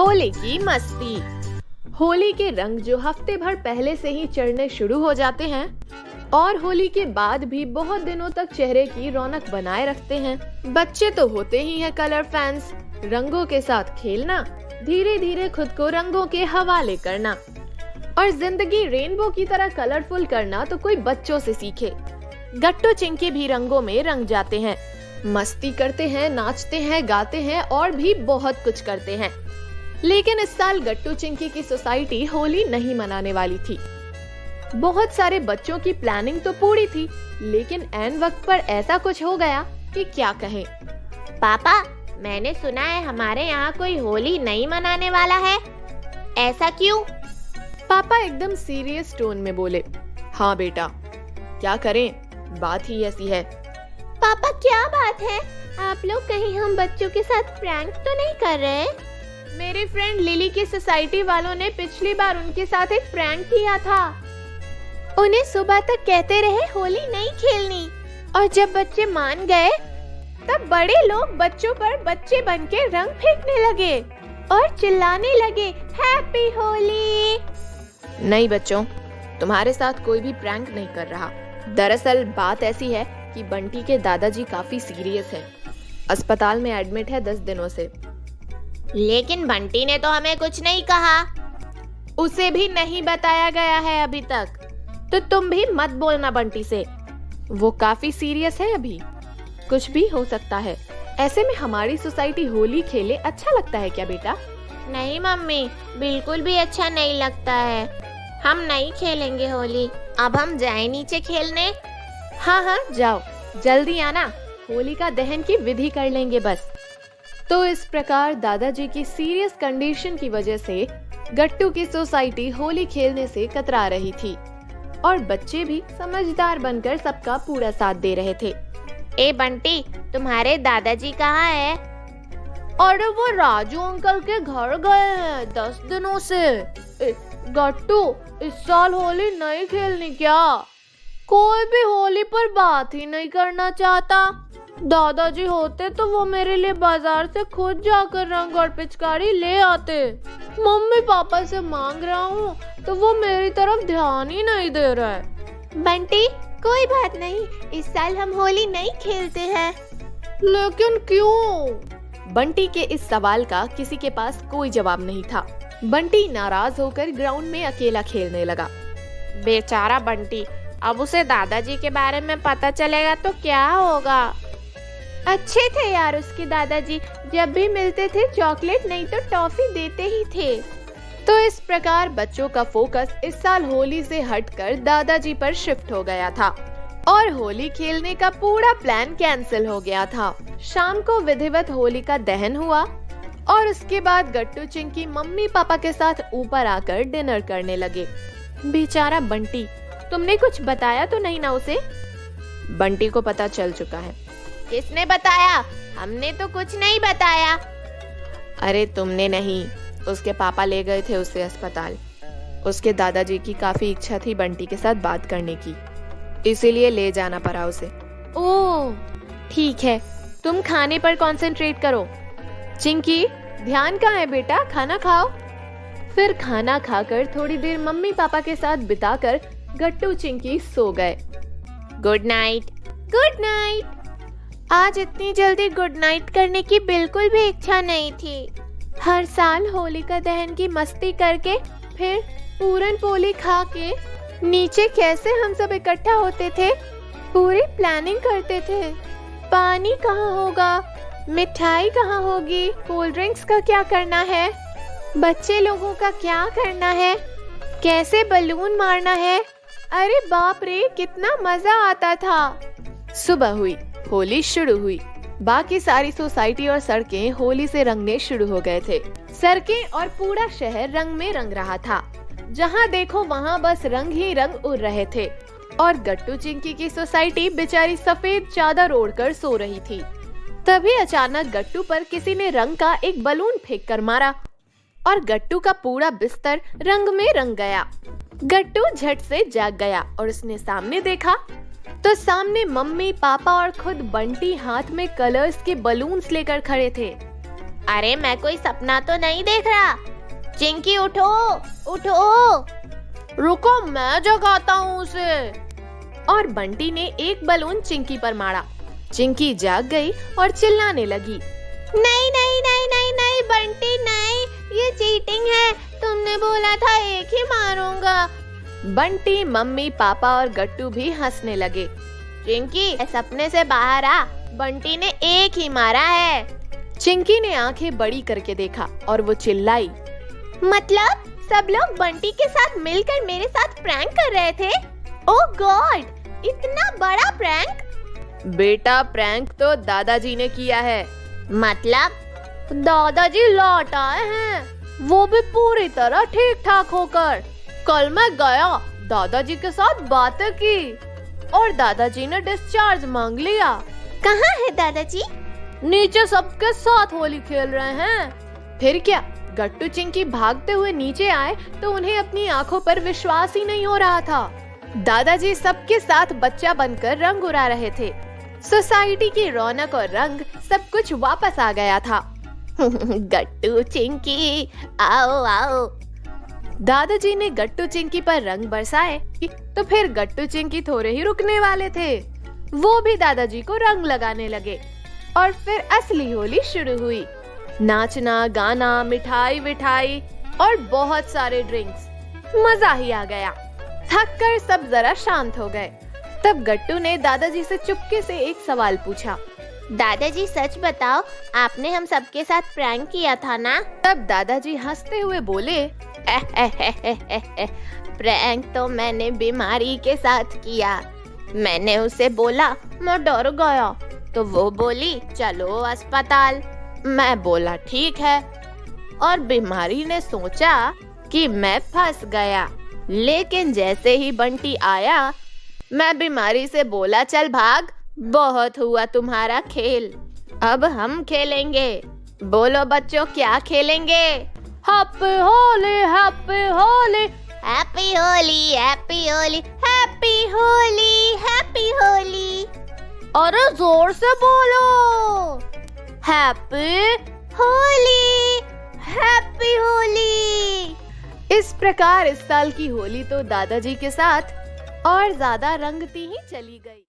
होली की मस्ती। होली के रंग जो हफ्ते भर पहले से ही चढ़ने शुरू हो जाते हैं और होली के बाद भी बहुत दिनों तक चेहरे की रौनक बनाए रखते हैं। बच्चे तो होते ही हैं कलर फैंस। रंगों के साथ खेलना, धीरे धीरे खुद को रंगों के हवाले करना और जिंदगी रेनबो की तरह कलरफुल करना तो कोई बच्चों से सीखे। गट्टू चिंकी भी रंगों में रंग जाते हैं, मस्ती करते हैं, नाचते हैं, गाते हैं और भी बहुत कुछ करते हैं। लेकिन इस साल गट्टू चिंकी की सोसाइटी होली नहीं मनाने वाली थी। बहुत सारे बच्चों की प्लानिंग तो पूरी थी, लेकिन ऐन वक्त पर ऐसा कुछ हो गया कि क्या कहें। पापा, मैंने सुना है हमारे यहाँ कोई होली नहीं मनाने वाला है। ऐसा क्यों? पापा एकदम सीरियस टोन में बोले। हाँ बेटा, क्या करें, बात ही ऐसी है। पापा क्या बात है? आप लोग कहीं हम बच्चों के साथ प्रैंक तो नहीं कर रहे? मेरी फ्रेंड लिली की सोसाइटी वालों ने पिछली बार उनके साथ एक प्रैंक किया था। उन्हें सुबह तक कहते रहे होली नहीं खेलनी, और जब बच्चे मान गए तब बड़े लोग बच्चों पर बच्चे बनके रंग फेंकने लगे और चिल्लाने लगे हैप्पी होली। नहीं बच्चों, तुम्हारे साथ कोई भी प्रैंक नहीं कर रहा। दरअसल बात ऐसी है कि बंटी के दादाजी काफी सीरियस हैं। अस्पताल में एडमिट है 10 दिनों से। लेकिन बंटी ने तो हमें कुछ नहीं कहा। उसे भी नहीं बताया गया है अभी तक। तो तुम भी मत बोलना बंटी से, वो काफी सीरियस है अभी। कुछ भी हो सकता है। ऐसे में हमारी सोसाइटी होली खेले अच्छा लगता है क्या बेटा? नहीं मम्मी, बिल्कुल भी अच्छा नहीं लगता है। हम नहीं खेलेंगे होली। अब हम जाए नीचे खेलने। हाँ जाओ, जल्दी आना, होली का दहन की विधि कर लेंगे बस। तो इस प्रकार दादाजी की सीरियस कंडीशन की वजह से गट्टू की सोसाइटी होली खेलने से कतरा रही थी और बच्चे भी समझदार बनकर सबका पूरा साथ दे रहे थे। ए बंटी, तुम्हारे दादाजी कहाँ है? अरे वो राजू अंकल के घर गए हैं 10 दिनों से। गट्टू, इस साल होली नहीं खेलनी क्या? कोई भी होली पर बात ही नहीं करना चाहता। दादाजी होते तो वो मेरे लिए बाजार से खुद जाकर रंग और पिचकारी ले आते। मम्मी पापा से मांग रहा हूँ तो वो मेरी तरफ ध्यान ही नहीं दे रहा है। बंटी, कोई बात नहीं, इस साल हम होली नहीं खेलते हैं। लेकिन क्यों? बंटी के इस सवाल का किसी के पास कोई जवाब नहीं था। बंटी नाराज होकर ग्राउंड में अकेला खेलने लगा। बेचारा बंटी, अब उसे दादाजी के बारे में पता चलेगा तो क्या होगा। अच्छे थे यार उसके दादाजी, जब भी मिलते थे चॉकलेट नहीं तो टॉफी देते ही थे। तो इस प्रकार बच्चों का फोकस इस साल होली से हटकर दादाजी पर शिफ्ट हो गया था और होली खेलने का पूरा प्लान कैंसिल हो गया था। शाम को विधिवत होली का दहन हुआ और उसके बाद गट्टू चिंकी मम्मी पापा के साथ ऊपर आकर डिनर करने लगे। बेचारा बंटी, तुमने कुछ बताया तो नहीं ना उसे? बंटी को पता चल चुका है। किसने बताया? हमने तो कुछ नहीं बताया। अरे तुमने नहीं, उसके पापा ले गए थे उसे अस्पताल। उसके दादाजी की काफी इच्छा थी बंटी के साथ बात करने की, इसीलिए ले जाना पड़ा उसे। ओह ठीक है, तुम खाने पर कंसंट्रेट करो। चिंकी, ध्यान कहाँ है बेटा, खाना खाओ। फिर खाना खाकर थोड़ी देर मम्मी पापा के साथ बिताकर गट्टू चिंकी सो गए। Good night. Good night. आज इतनी जल्दी गुड नाइट करने की बिल्कुल भी इच्छा नहीं थी। हर साल होली का दहन की मस्ती करके फिर पूरन पोली खा के नीचे कैसे हम सब इकट्ठा होते थे, पूरी प्लानिंग करते थे। पानी कहाँ होगा, मिठाई कहाँ होगी, कोल्ड ड्रिंक्स का क्या करना है, बच्चे लोगों का क्या करना है, कैसे बलून मारना है। अरे बाप रे, कितना मजा आता था। सुबह हुई, होली शुरू हुई। बाकी सारी सोसाइटी और सड़कें होली से रंगने शुरू हो गए थे। सड़कें और पूरा शहर रंग में रंग रहा था। जहाँ देखो वहाँ बस रंग ही रंग उड़ रहे थे और गट्टू चिंकी की सोसाइटी बेचारी सफेद चादर ओढ़कर सो रही थी। तभी अचानक गट्टू पर किसी ने रंग का एक बलून फेंक कर मारा और गट्टू का पूरा बिस्तर रंग में रंग गया। गट्टू झट से जाग गया और उसने सामने देखा तो सामने मम्मी पापा और खुद बंटी हाथ में कलर्स के बलून्स लेकर खड़े थे। अरे मैं कोई सपना तो नहीं देख रहा। चिंकी उठो उठो। रुको, मैं जगाता हूँ उसे। और बंटी ने एक बलून चिंकी पर मारा। चिंकी जाग गई और चिल्लाने लगी। नहीं नहीं नहीं नहीं नहीं बंटी नहीं, ये चीटिंग है। तुमने बोला था एक ही मारूंगा। बंटी, मम्मी, पापा और गट्टू भी हंसने लगे। चिंकी सपने से बाहर आ, बंटी ने एक ही मारा है। चिंकी ने आंखें बड़ी करके देखा और वो चिल्लाई, मतलब सब लोग बंटी के साथ मिलकर मेरे साथ प्रैंक कर रहे थे? ओह गॉड, इतना बड़ा प्रैंक? बेटा, प्रैंक तो दादाजी ने किया है। मतलब? दादाजी लौट आए हैं, वो भी पूरी तरह ठीक ठाक होकर। कल मैं गया, दादाजी के साथ बातें की और दादाजी ने डिस्चार्ज मांग लिया। कहाँ है दादाजी? नीचे सबके साथ होली खेल रहे हैं। फिर क्या, गट्टू चिंकी भागते हुए नीचे आए तो उन्हें अपनी आंखों पर विश्वास ही नहीं हो रहा था। दादाजी सबके साथ बच्चा बनकर रंग उड़ा रहे थे। सोसाइटी की रौनक और रंग सब कुछ वापस आ गया था। गट्टू चिंकी आओ आओ। दादाजी ने गट्टू चिंकी पर रंग बरसाए तो फिर गट्टू चिंकी थोड़े ही रुकने वाले थे। वो भी दादाजी को रंग लगाने लगे और फिर असली होली शुरू हुई। नाचना, गाना, मिठाई विठाई और बहुत सारे ड्रिंक्स। मजा ही आ गया। थक कर सब जरा शांत हो गए। तब गट्टू ने दादाजी से चुपके से एक सवाल पूछा। दादाजी सच बताओ, आपने हम सबके साथ प्रैंक किया था ना? तब दादाजी हंसते हुए बोले, प्रैंक तो मैंने बीमारी के साथ किया। मैंने उसे बोला मैं डर गया, तो वो बोली चलो अस्पताल। मैं बोला ठीक है, और बीमारी ने सोचा कि मैं फंस गया। लेकिन जैसे ही बंटी आया, मैं बीमारी से बोला चल भाग, बहुत हुआ तुम्हारा खेल, अब हम खेलेंगे। बोलो बच्चों, क्या खेलेंगे? Happy Holi, happy Holi, happy Holi, happy Holi, happy Holi, happy Holi. अरे जोर से बोलो, हैप्पी होली, हैप्पी होली। इस प्रकार इस साल की होली तो दादाजी के साथ और ज्यादा रंगती ही चली गई।